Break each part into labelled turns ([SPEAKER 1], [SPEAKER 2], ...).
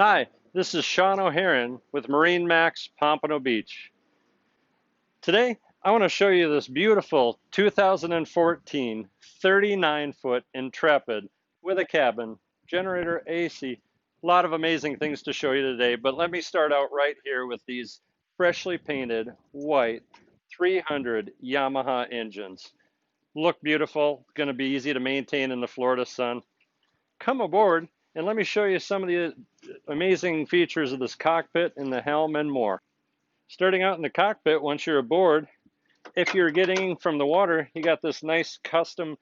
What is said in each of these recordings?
[SPEAKER 1] Hi, this is Sean O'Haron with MarineMax Pompano Beach. Today, I want to show you this beautiful 2014 39-foot Intrepid with a cabin, generator, AC. A lot of amazing things to show you today, but let me start out right here with these freshly painted white 300 Yamaha engines. Look beautiful, going to be easy to maintain in the Florida sun. Come aboard and let me show you some of the amazing features of this cockpit and the helm and more. Starting out in the cockpit, once you're aboard, if you're getting from the water, you got this nice custom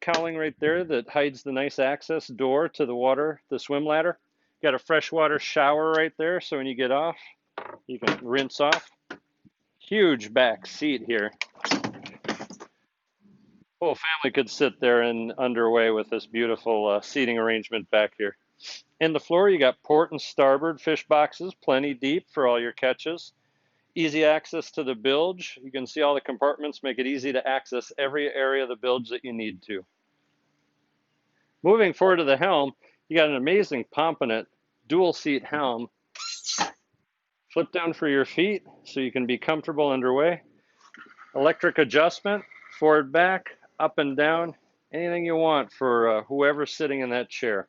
[SPEAKER 1] cowling right there that hides the nice access door to the water, the swim ladder. You got a freshwater shower right there, so when you get off, you can rinse off. Huge back seat here. Whole family could sit there and underway with this beautiful seating arrangement back here. In the floor, you got port and starboard fish boxes, plenty deep for all your catches. Easy access to the bilge. You can see all the compartments, make it easy to access every area of the bilge that you need to. Moving forward to the helm, you got an amazing Pompano dual seat helm. Flip down for your feet so you can be comfortable underway. Electric adjustment, forward, back, up and down, anything you want for whoever's sitting in that chair.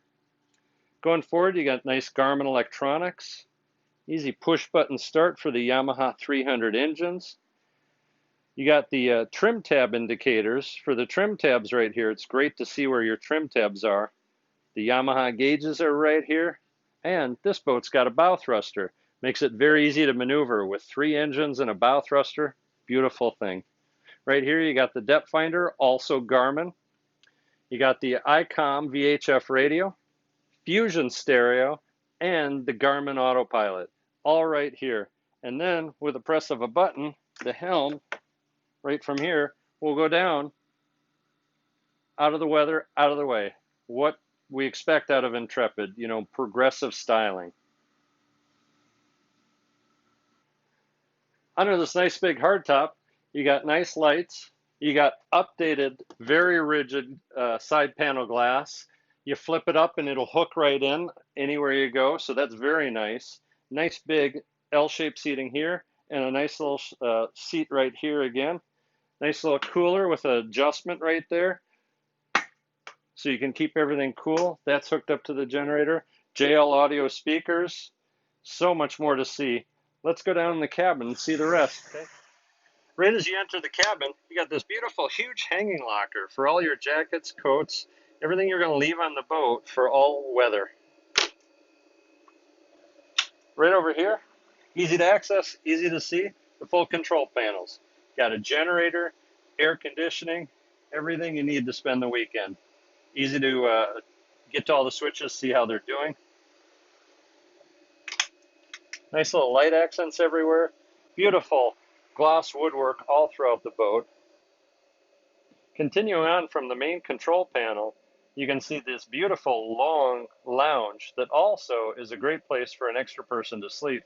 [SPEAKER 1] Going forward, you got nice Garmin electronics. Easy push button start for the Yamaha 300 engines. You got the trim tab indicators. For the trim tabs right here, it's great to see where your trim tabs are. The Yamaha gauges are right here. And this boat's got a bow thruster. Makes it very easy to maneuver with 3 engines and a bow thruster. Beautiful thing. Right here you got the depth finder, also Garmin. You got the ICOM VHF radio, Fusion stereo, and the Garmin autopilot, all right here. And then with the press of a button, the helm right from here will go down, out of the weather, out of the way. What we expect out of Intrepid, you know, progressive styling. Under this nice big hardtop, you got nice lights. You got updated, very rigid side panel glass. You flip it up and it'll hook right in anywhere you go, so that's very nice. Nice big L-shaped seating here, and a nice little seat right here again. Nice little cooler with an adjustment right there, so you can keep everything cool. That's hooked up to the generator. JL audio speakers, so much more to see. Let's go down in the cabin and see the rest. Okay? Right as you enter the cabin, you got this beautiful, huge hanging locker for all your jackets, coats, everything you're going to leave on the boat for all weather. Right over here, easy to access, easy to see, the full control panels. Got a generator, air conditioning, everything you need to spend the weekend. Easy to get to all the switches, see how they're doing. Nice little light accents everywhere. Beautiful gloss woodwork all throughout the boat. Continuing on from the main control panel, you can see this beautiful long lounge that also is a great place for an extra person to sleep.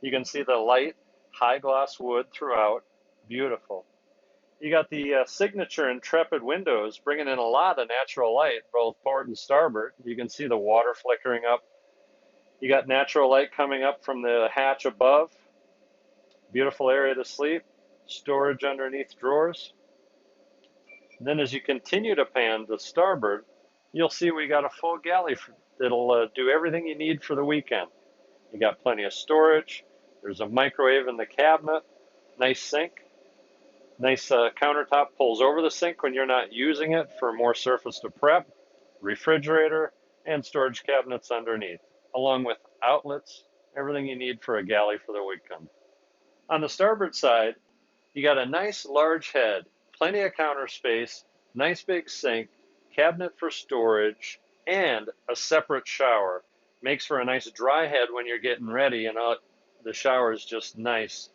[SPEAKER 1] You can see the light, high gloss wood throughout. Beautiful. You got the signature Intrepid windows bringing in a lot of natural light, both port and starboard. You can see the water flickering up. You got natural light coming up from the hatch above. Beautiful area to sleep. Storage underneath drawers. And then as you continue to pan to starboard, you'll see we got a full galley that'll do everything you need for the weekend. You got plenty of storage. There's a microwave in the cabinet. Nice sink. Nice countertop pulls over the sink when you're not using it for more surface to prep. Refrigerator and storage cabinets underneath, along with outlets, everything you need for a galley for the weekend. On the starboard side, you got a nice large head, plenty of counter space, nice big sink, cabinet for storage, and a separate shower. Makes for a nice dry head when you're getting ready, and the shower is just nice.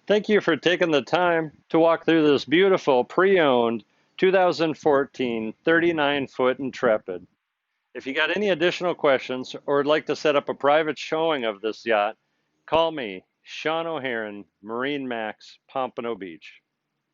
[SPEAKER 1] Thank you for taking the time to walk through this beautiful pre-owned 2014 39-foot Intrepid. If you got any additional questions or would like to set up a private showing of this yacht, call me, Sean O'Haron, MarineMax, Pompano Beach.